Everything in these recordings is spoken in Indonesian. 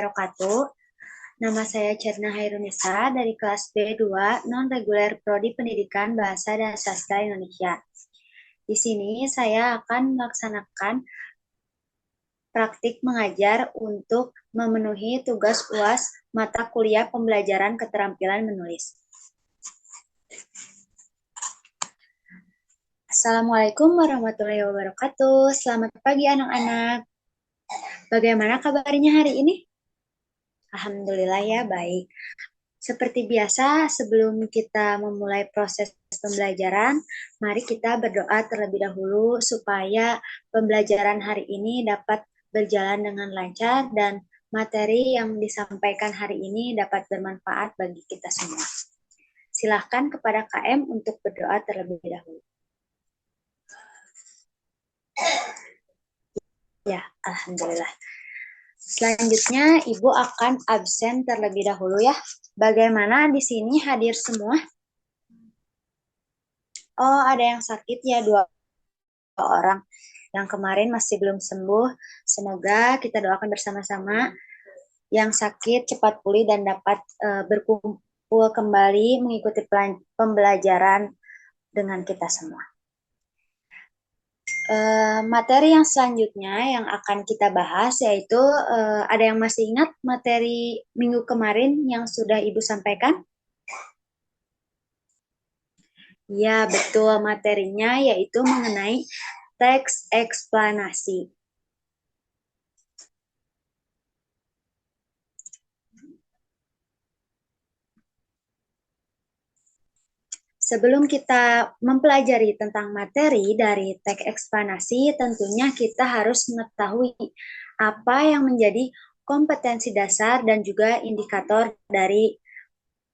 wabarakatuh. Nama saya Cerna Hairunisa dari kelas B2 Non-Reguler Prodi Pendidikan Bahasa dan Sastra Indonesia. Di sini saya akan melaksanakan praktik mengajar untuk memenuhi tugas UAS mata kuliah pembelajaran keterampilan menulis. Assalamualaikum warahmatullahi wabarakatuh. Selamat pagi anak-anak. Bagaimana kabarnya hari ini? Alhamdulillah ya, baik. Seperti biasa, sebelum kita memulai proses pembelajaran, mari kita berdoa terlebih dahulu supaya pembelajaran hari ini dapat berjalan dengan lancar dan materi yang disampaikan hari ini dapat bermanfaat bagi kita semua. Silahkan kepada KM untuk berdoa terlebih dahulu. Ya, Alhamdulillah. Selanjutnya, Ibu akan absen terlebih dahulu ya. Bagaimana di sini hadir semua? Oh, ada yang sakit ya, 2 orang. Yang kemarin masih belum sembuh. Semoga kita doakan bersama-sama yang sakit cepat pulih dan dapat berkumpul kembali mengikuti pembelajaran dengan kita semua. Materi yang selanjutnya yang akan kita bahas yaitu ada yang masih ingat materi minggu kemarin yang sudah Ibu sampaikan? Ya, betul, materinya yaitu mengenai teks eksplanasi. Sebelum kita mempelajari tentang materi dari teks eksplanasi, tentunya kita harus mengetahui apa yang menjadi kompetensi dasar dan juga indikator dari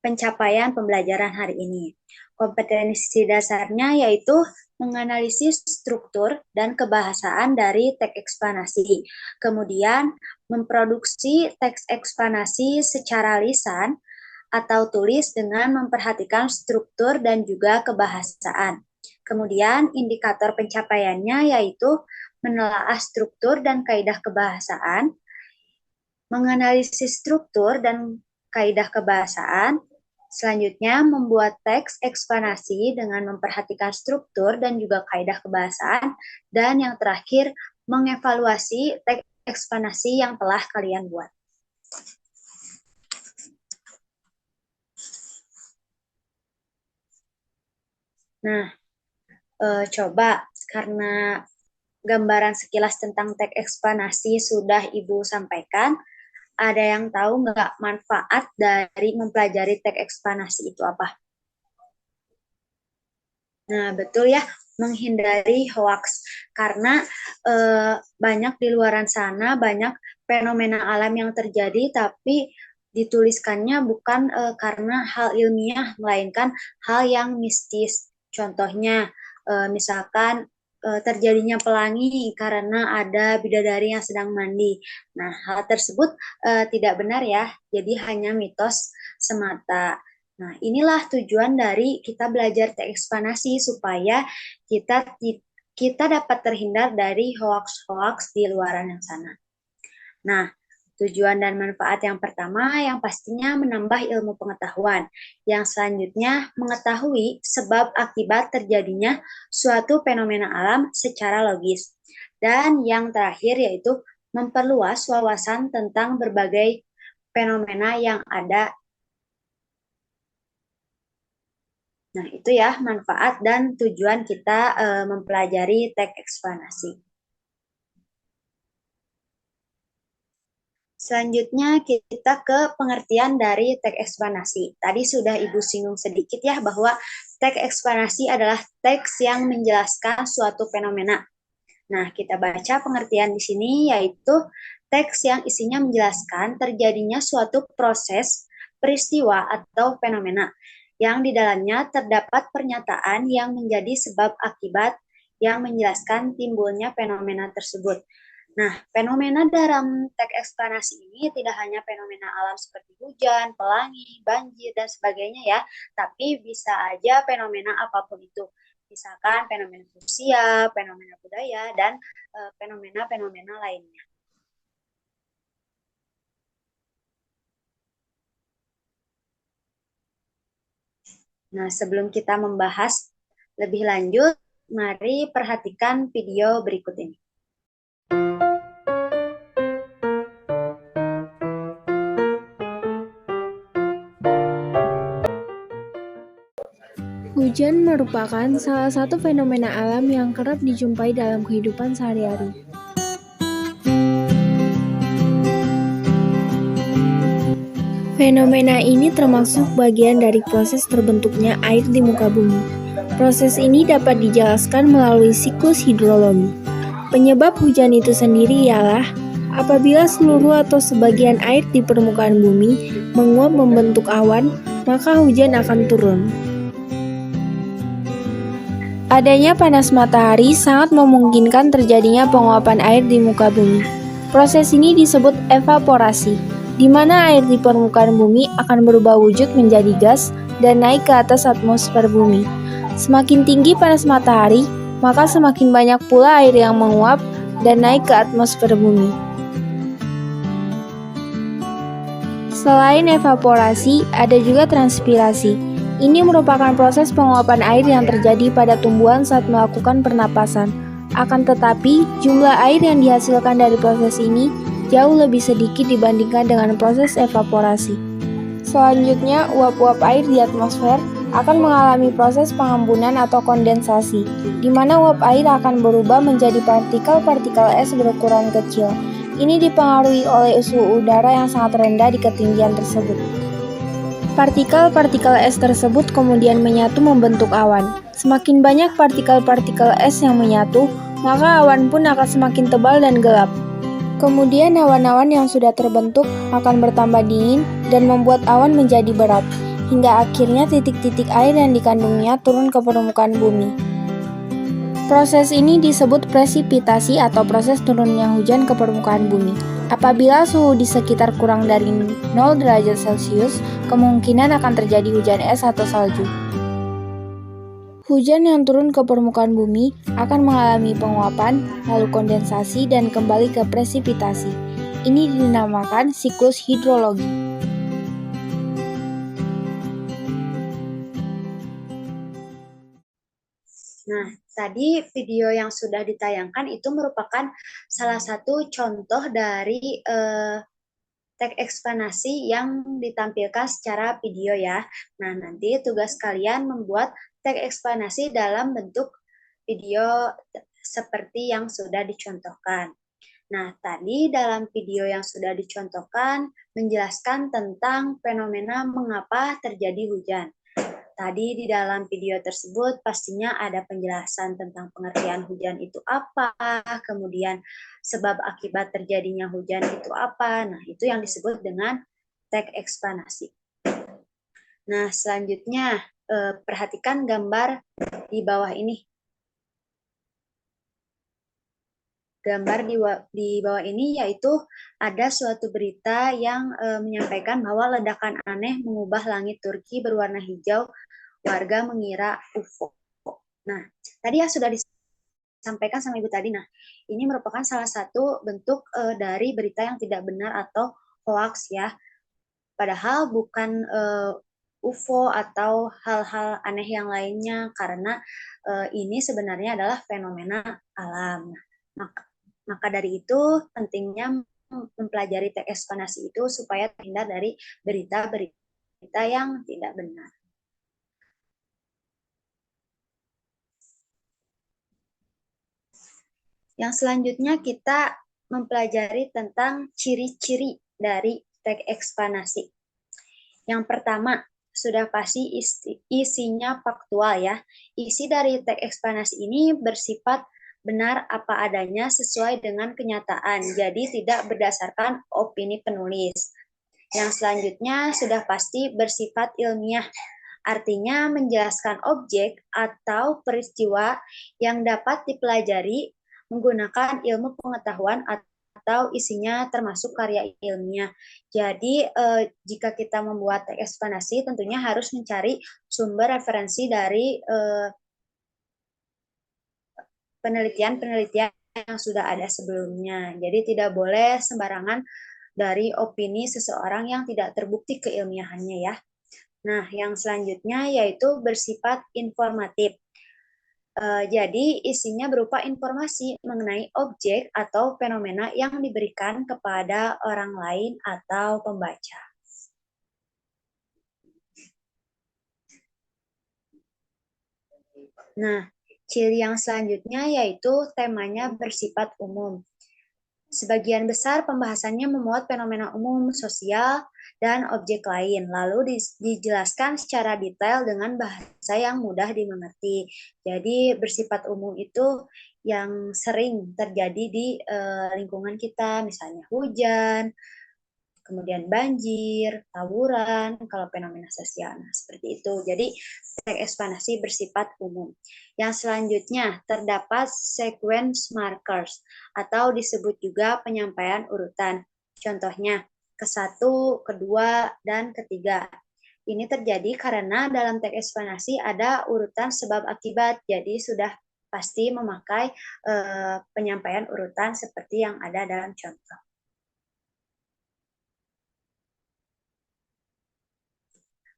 pencapaian pembelajaran hari ini. Kompetensi dasarnya yaitu menganalisis struktur dan kebahasaan dari teks eksplanasi, kemudian memproduksi teks eksplanasi secara lisan atau tulis dengan memperhatikan struktur dan juga kebahasaan. Kemudian indikator pencapaiannya yaitu menelaah struktur dan kaidah kebahasaan, menganalisis struktur dan kaidah kebahasaan, selanjutnya membuat teks eksplanasi dengan memperhatikan struktur dan juga kaidah kebahasaan, dan yang terakhir mengevaluasi teks eksplanasi yang telah kalian buat. Nah, coba karena gambaran sekilas tentang teks eksplanasi sudah Ibu sampaikan, ada yang tahu nggak manfaat dari mempelajari teks eksplanasi itu apa? Nah, betul ya, menghindari hoaks. Karena banyak di luaran sana, banyak fenomena alam yang terjadi, tapi dituliskannya bukan karena hal ilmiah, melainkan hal yang mistis. Contohnya, misalkan terjadinya pelangi karena ada bidadari yang sedang mandi. Nah, hal tersebut tidak benar ya, jadi hanya mitos semata. Nah, inilah tujuan dari kita belajar teks eksplanasi supaya kita dapat terhindar dari hoaks-hoaks di luaran yang sana. Nah, tujuan dan manfaat yang pertama yang pastinya menambah ilmu pengetahuan. Yang selanjutnya mengetahui sebab akibat terjadinya suatu fenomena alam secara logis. Dan yang terakhir yaitu memperluas wawasan tentang berbagai fenomena yang ada. Nah, itu ya manfaat dan tujuan kita mempelajari teks eksplanasi. Selanjutnya kita ke pengertian dari teks eksplanasi. Tadi sudah Ibu singgung sedikit ya bahwa teks eksplanasi adalah teks yang menjelaskan suatu fenomena. Nah, kita baca pengertian di sini yaitu teks yang isinya menjelaskan terjadinya suatu proses, peristiwa atau fenomena yang di dalamnya terdapat pernyataan yang menjadi sebab akibat yang menjelaskan timbulnya fenomena tersebut. Nah, fenomena dalam teks eksplanasi ini tidak hanya fenomena alam seperti hujan, pelangi, banjir, dan sebagainya ya, tapi bisa aja fenomena apapun itu. Misalkan fenomena sosial, fenomena budaya, dan fenomena-fenomena lainnya. Nah, sebelum kita membahas lebih lanjut, mari perhatikan video berikut ini. Hujan merupakan salah satu fenomena alam yang kerap dijumpai dalam kehidupan sehari-hari. Fenomena ini termasuk bagian dari proses terbentuknya air di muka bumi. Proses ini dapat dijelaskan melalui siklus hidrologi. Penyebab hujan itu sendiri ialah apabila seluruh atau sebagian air di permukaan bumi menguap membentuk awan, maka hujan akan turun. Adanya panas matahari sangat memungkinkan terjadinya penguapan air di muka bumi. Proses ini disebut evaporasi, di mana air di permukaan bumi akan berubah wujud menjadi gas dan naik ke atas atmosfer bumi. Semakin tinggi panas matahari, maka semakin banyak pula air yang menguap dan naik ke atmosfer bumi. Selain evaporasi, ada juga transpirasi. Ini merupakan proses penguapan air yang terjadi pada tumbuhan saat melakukan pernapasan. Akan tetapi, jumlah air yang dihasilkan dari proses ini jauh lebih sedikit dibandingkan dengan proses evaporasi. Selanjutnya, uap-uap air di atmosfer akan mengalami proses pengambunan atau kondensasi, di mana uap air akan berubah menjadi partikel-partikel es berukuran kecil. Ini dipengaruhi oleh suhu udara yang sangat rendah di ketinggian tersebut. Partikel-partikel es tersebut kemudian menyatu membentuk awan. Semakin banyak partikel-partikel es yang menyatu, maka awan pun akan semakin tebal dan gelap. Kemudian awan-awan yang sudah terbentuk akan bertambah dingin dan membuat awan menjadi berat, hingga akhirnya titik-titik air yang dikandungnya turun ke permukaan bumi. Proses ini disebut presipitasi atau proses turunnya hujan ke permukaan bumi. Apabila suhu di sekitar kurang dari 0 derajat Celcius, kemungkinan akan terjadi hujan es atau salju. Hujan yang turun ke permukaan bumi akan mengalami penguapan, lalu kondensasi, dan kembali ke presipitasi. Ini dinamakan siklus hidrologi. Nah, tadi video yang sudah ditayangkan itu merupakan salah satu contoh dari teks eksplanasi yang ditampilkan secara video ya. Nah, nanti tugas kalian membuat teks eksplanasi dalam bentuk video seperti yang sudah dicontohkan. Nah, tadi dalam video yang sudah dicontohkan menjelaskan tentang fenomena mengapa terjadi hujan. Tadi di dalam video tersebut pastinya ada penjelasan tentang pengertian hujan itu apa, kemudian sebab akibat terjadinya hujan itu apa. Nah, itu yang disebut dengan teks eksplanasi. Nah, selanjutnya perhatikan gambar di bawah ini. Gambar di bawah ini yaitu ada suatu berita yang menyampaikan bahwa ledakan aneh mengubah langit Turki berwarna hijau, warga mengira UFO. Nah, tadi yang sudah disampaikan sama Ibu tadi, nah ini merupakan salah satu bentuk dari berita yang tidak benar atau hoax ya. Padahal bukan UFO atau hal-hal aneh yang lainnya karena ini sebenarnya adalah fenomena alam. Nah, maka dari itu pentingnya mempelajari teks eksplanasi itu supaya terhindar dari berita-berita yang tidak benar. Yang selanjutnya kita mempelajari tentang ciri-ciri dari teks eksplanasi. Yang pertama, sudah pasti isinya faktual ya. Isi dari teks eksplanasi ini bersifat benar apa adanya sesuai dengan kenyataan, jadi tidak berdasarkan opini penulis. Yang selanjutnya sudah pasti bersifat ilmiah, artinya menjelaskan objek atau peristiwa yang dapat dipelajari menggunakan ilmu pengetahuan atau isinya termasuk karya ilmiah. Jadi jika kita membuat teks eksplanasi tentunya harus mencari sumber referensi dari penelitian-penelitian yang sudah ada sebelumnya. Jadi tidak boleh sembarangan dari opini seseorang yang tidak terbukti keilmiahannya ya. Nah, yang selanjutnya yaitu bersifat informatif. Jadi, isinya berupa informasi mengenai objek atau fenomena yang diberikan kepada orang lain atau pembaca. Nah, ciri yang selanjutnya yaitu temanya bersifat umum. Sebagian besar pembahasannya memuat fenomena umum, sosial, dan objek lain, lalu dijelaskan secara detail dengan bahasa yang mudah dimengerti. Jadi bersifat umum itu yang sering terjadi di lingkungan kita, misalnya hujan, kemudian banjir, tawuran, kalau fenomena sosial. Nah, seperti itu. Jadi, teks eksplanasi bersifat umum. Yang selanjutnya, terdapat sequence markers, atau disebut juga penyampaian urutan. Contohnya, ke-1, kedua, dan ketiga. Ini terjadi karena dalam teks eksplanasi ada urutan sebab akibat, jadi sudah pasti memakai penyampaian urutan seperti yang ada dalam contoh.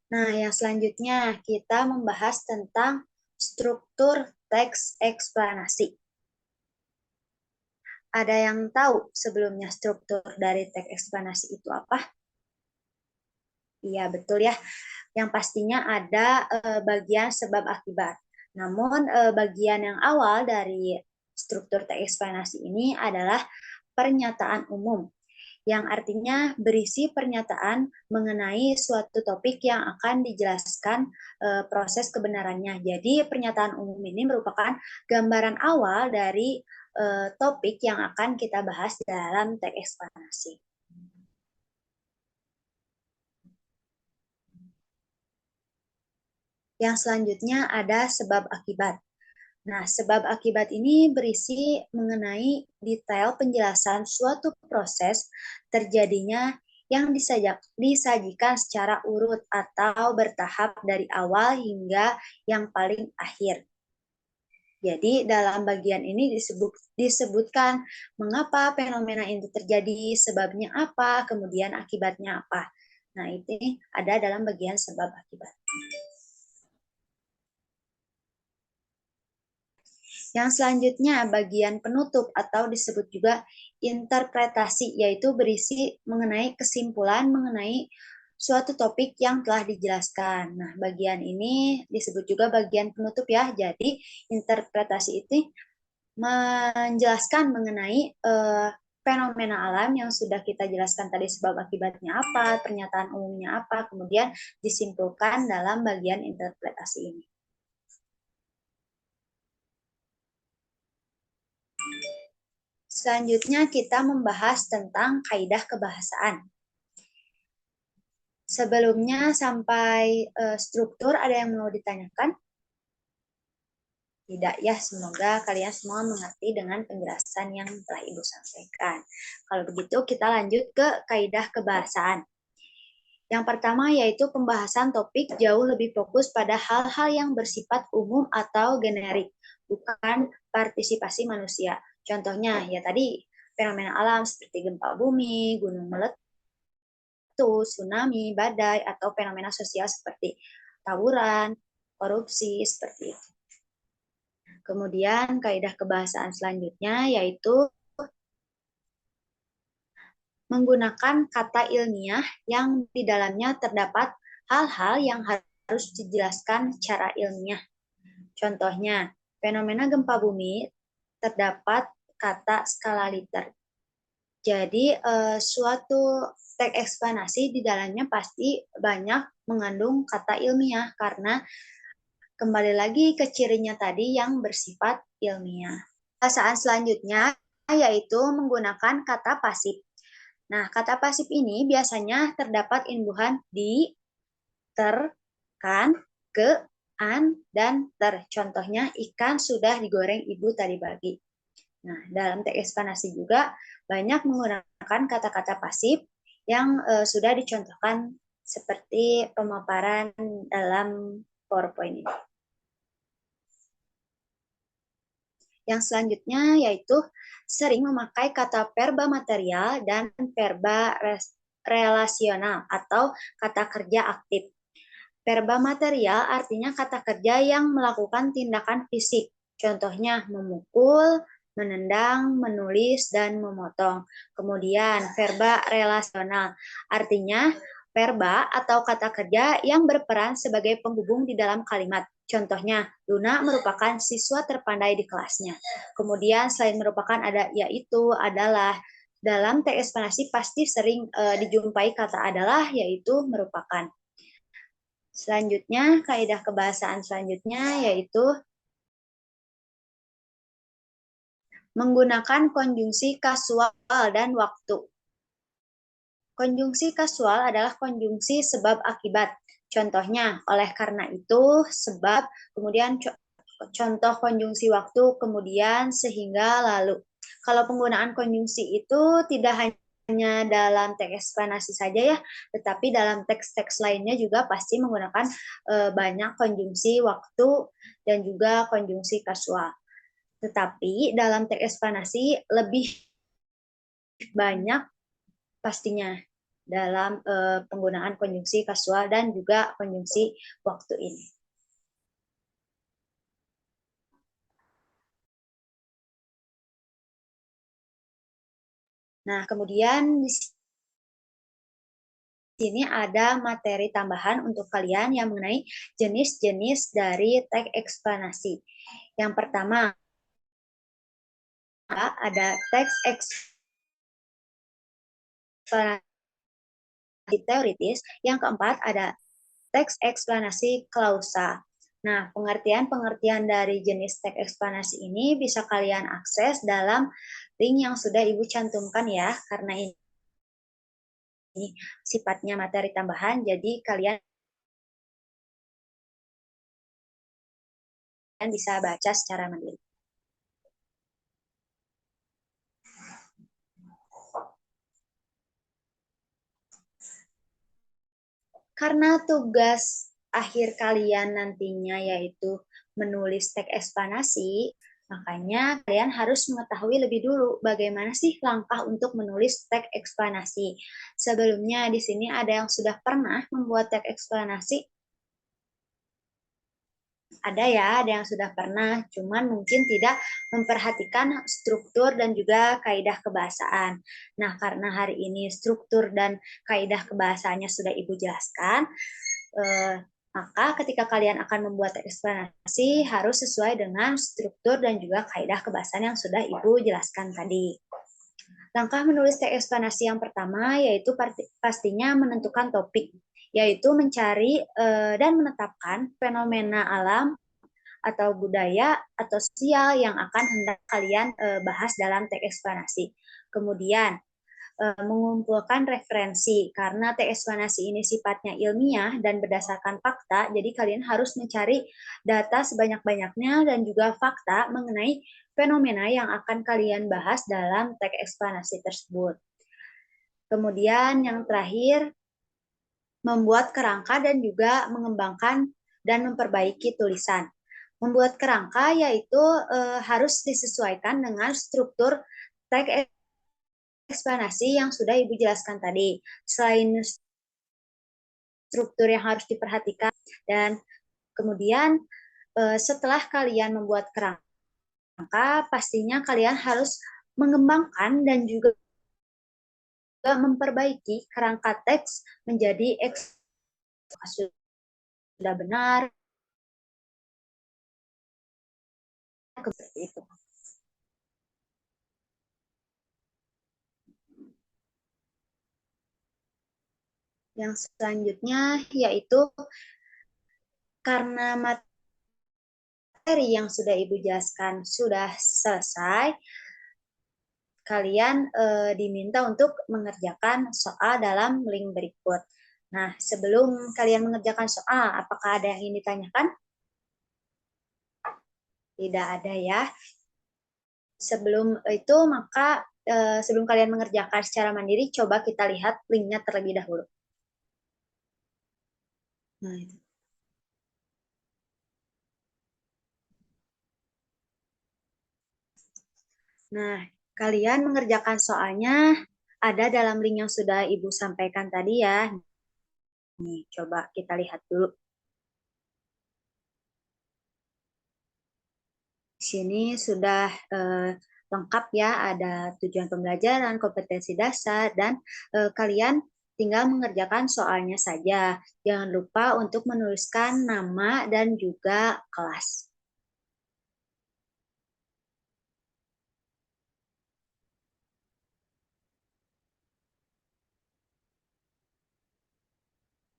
Nah, yang selanjutnya kita membahas tentang struktur teks eksplanasi. Ada yang tahu sebelumnya struktur dari teks eksplanasi itu apa? Iya, betul ya. Yang pastinya ada bagian sebab akibat. Namun bagian yang awal dari struktur teks eksplanasi ini adalah pernyataan umum, yang artinya berisi pernyataan mengenai suatu topik yang akan dijelaskan proses kebenarannya. Jadi pernyataan umum ini merupakan gambaran awal dari topik yang akan kita bahas dalam teks eksplanasi. Yang selanjutnya ada sebab akibat. Nah, sebab akibat ini berisi mengenai detail penjelasan suatu proses terjadinya yang disajikan secara urut atau bertahap dari awal hingga yang paling akhir. Jadi dalam bagian ini disebutkan mengapa fenomena itu terjadi, sebabnya apa, kemudian akibatnya apa. Nah, ini ada dalam bagian sebab akibat. Yang selanjutnya bagian penutup atau disebut juga interpretasi, yaitu berisi mengenai kesimpulan mengenai suatu topik yang telah dijelaskan. Nah, bagian ini disebut juga bagian penutup ya. Jadi, interpretasi itu menjelaskan mengenai fenomena alam yang sudah kita jelaskan tadi sebab akibatnya apa, pernyataan umumnya apa, kemudian disimpulkan dalam bagian interpretasi ini. Selanjutnya kita membahas tentang kaidah kebahasaan. Sebelumnya sampai struktur ada yang mau ditanyakan? Tidak ya, semoga kalian semua mengerti dengan penjelasan yang telah Ibu sampaikan. Kalau begitu kita lanjut ke kaidah kebahasaan. Yang pertama yaitu pembahasan topik jauh lebih fokus pada hal-hal yang bersifat umum atau generik, bukan partisipasi manusia. Contohnya ya tadi fenomena alam seperti gempa bumi, gunung meletus, tsunami, badai, atau fenomena sosial seperti tawuran, korupsi, seperti itu. Kemudian kaidah kebahasaan selanjutnya yaitu menggunakan kata ilmiah yang di dalamnya terdapat hal-hal yang harus dijelaskan secara ilmiah. Contohnya, fenomena gempa bumi terdapat kata skala liter. Jadi, suatu teks eksplanasi di dalamnya pasti banyak mengandung kata ilmiah karena kembali lagi ke cirinya tadi yang bersifat ilmiah. Bahasaan selanjutnya yaitu menggunakan kata pasif. Nah, kata pasif ini biasanya terdapat imbuhan di, ter, kan, ke, an, dan ter. Contohnya, ikan sudah digoreng ibu tadi pagi. Nah, dalam teks eksplanasi juga banyak menggunakan kata-kata pasif yang sudah dicontohkan seperti pemaparan dalam PowerPoint ini. Yang selanjutnya yaitu sering memakai kata verba material dan verba relasional atau kata kerja aktif. Verba material artinya kata kerja yang melakukan tindakan fisik. Contohnya memukul, menendang, menulis, dan memotong. Kemudian verba relasional artinya verba atau kata kerja yang berperan sebagai penghubung di dalam kalimat. Contohnya, Luna merupakan siswa terpandai di kelasnya. Kemudian selain merupakan ada yaitu, adalah. Dalam teks eksplanasi pasti sering dijumpai kata adalah, yaitu merupakan. Selanjutnya, kaidah kebahasaan selanjutnya yaitu menggunakan konjungsi kasual dan waktu. Konjungsi kasual adalah konjungsi sebab akibat. Contohnya, oleh karena itu, sebab, kemudian contoh konjungsi waktu, kemudian sehingga lalu. Kalau penggunaan konjungsi itu tidak hanya dalam teks eksplanasi saja ya, tetapi dalam teks-teks lainnya juga pasti menggunakan banyak konjungsi waktu dan juga konjungsi kasual. Tetapi dalam teks eksplanasi lebih banyak pastinya dalam penggunaan konjungsi kasual dan juga konjungsi waktu ini. Nah, kemudian di sini ada materi tambahan untuk kalian yang mengenai jenis-jenis dari teks eksplanasi. Yang pertama, ada teks eksplanasi teoritis. Yang keempat, ada teks eksplanasi klausa. Nah, pengertian-pengertian dari jenis teks eksplanasi ini bisa kalian akses dalam link yang sudah Ibu cantumkan ya, karena ini sifatnya materi tambahan, jadi kalian bisa baca secara mandiri. Karena tugas akhir kalian nantinya yaitu menulis teks eksplanasi, makanya kalian harus mengetahui lebih dulu bagaimana sih langkah untuk menulis teks eksplanasi. Sebelumnya di sini ada yang sudah pernah membuat teks eksplanasi? Ada ya, ada yang sudah pernah, cuman mungkin tidak memperhatikan struktur dan juga kaidah kebahasaan. Nah, karena hari ini struktur dan kaidah kebahasaannya sudah Ibu jelaskan, maka ketika kalian akan membuat teks eksplanasi harus sesuai dengan struktur dan juga kaidah kebahasaan yang sudah Ibu jelaskan tadi. Langkah menulis teks eksplanasi yang pertama yaitu pastinya menentukan topik, yaitu mencari dan menetapkan fenomena alam atau budaya atau sosial yang akan hendak kalian bahas dalam teks eksplanasi. Kemudian mengumpulkan referensi, karena teks eksplanasi ini sifatnya ilmiah dan berdasarkan fakta, jadi kalian harus mencari data sebanyak-banyaknya dan juga fakta mengenai fenomena yang akan kalian bahas dalam teks eksplanasi tersebut. Kemudian yang terakhir, membuat kerangka dan juga mengembangkan dan memperbaiki tulisan. Membuat kerangka yaitu harus disesuaikan dengan struktur teks eksplanasi yang sudah Ibu jelaskan tadi. Selain struktur yang harus diperhatikan, dan kemudian setelah kalian membuat kerangka, pastinya kalian harus mengembangkan dan juga memperbaiki kerangka teks menjadi sudah benar, seperti itu. Yang selanjutnya yaitu karena materi yang sudah Ibu jelaskan sudah selesai, kalian diminta untuk mengerjakan soal dalam link berikut. Nah, sebelum kalian mengerjakan soal, apakah ada yang ingin ditanyakan? Tidak ada ya. Sebelum itu, maka sebelum kalian mengerjakan secara mandiri, coba kita lihat linknya terlebih dahulu. Nah, itu. Nah, kalian mengerjakan soalnya ada dalam link yang sudah Ibu sampaikan tadi ya. Nih, coba kita lihat dulu. sini sudah lengkap ya, ada tujuan pembelajaran, kompetensi dasar, dan kalian tinggal mengerjakan soalnya saja. Jangan lupa untuk menuliskan nama dan juga kelas.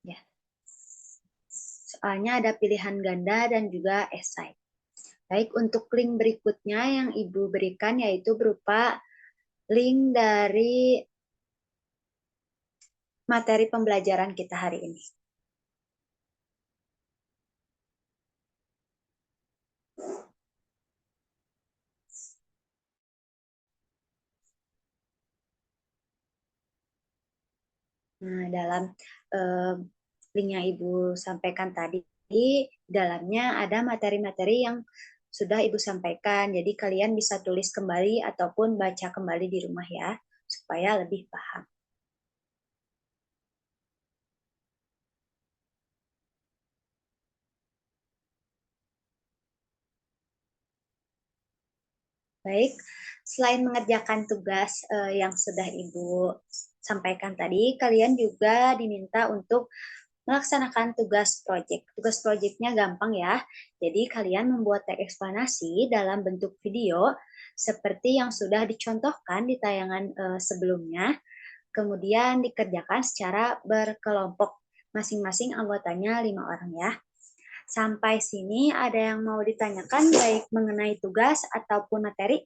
Ya. Soalnya ada pilihan ganda dan juga esai. Baik, untuk link berikutnya yang Ibu berikan yaitu berupa link dari materi pembelajaran kita hari ini. Nah, dalam eh, link yang Ibu sampaikan tadi, di dalamnya ada materi-materi yang sudah Ibu sampaikan. Jadi kalian bisa tulis kembali ataupun baca kembali di rumah ya, supaya lebih paham. Baik, selain mengerjakan tugas yang sudah Ibu sampaikan tadi, kalian juga diminta untuk melaksanakan tugas proyek. Tugas proyeknya gampang ya. Jadi kalian membuat teks eksplanasi dalam bentuk video seperti yang sudah dicontohkan di tayangan sebelumnya. Kemudian dikerjakan secara berkelompok. Masing-masing anggotanya 5 orang ya. Sampai sini ada yang mau ditanyakan baik mengenai tugas ataupun materi?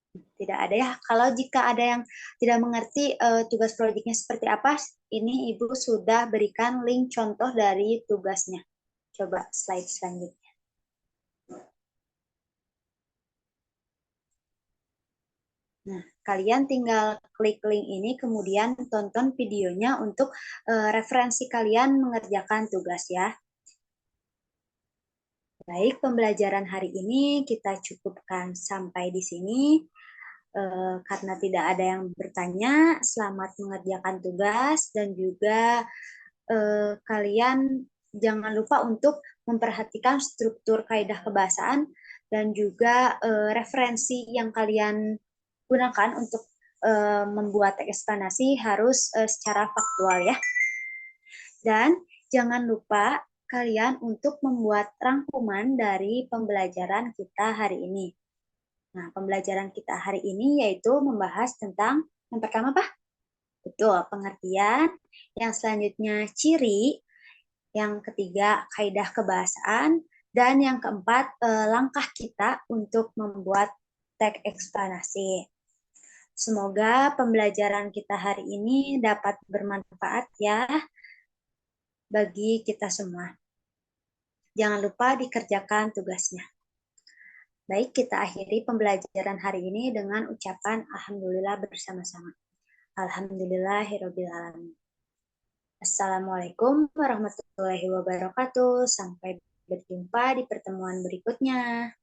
Tidak ada ya. Kalau jika ada yang tidak mengerti tugas proyeknya seperti apa, ini Ibu sudah berikan link contoh dari tugasnya. Coba slide selanjutnya. Nah, kalian tinggal klik link ini, kemudian tonton videonya untuk referensi kalian mengerjakan tugas ya. Baik, pembelajaran hari ini kita cukupkan sampai di sini. Karena tidak ada yang bertanya, selamat mengerjakan tugas dan juga kalian jangan lupa untuk memperhatikan struktur kaidah kebahasaan dan juga referensi yang kalian gunakan untuk membuat teks eksplanasi harus secara faktual ya. Dan jangan lupa kalian untuk membuat rangkuman dari pembelajaran kita hari ini. Nah, pembelajaran kita hari ini yaitu membahas tentang yang pertama apa? Betul, pengertian. Yang selanjutnya ciri. Yang ketiga kaidah kebahasaan. Dan yang keempat langkah kita untuk membuat teks eksplanasi. Semoga pembelajaran kita hari ini dapat bermanfaat ya bagi kita semua. Jangan lupa dikerjakan tugasnya. Baik, kita akhiri pembelajaran hari ini dengan ucapan Alhamdulillah bersama-sama. Alhamdulillahirrabbilalamin. Assalamualaikum warahmatullahi wabarakatuh. Sampai berjumpa di pertemuan berikutnya.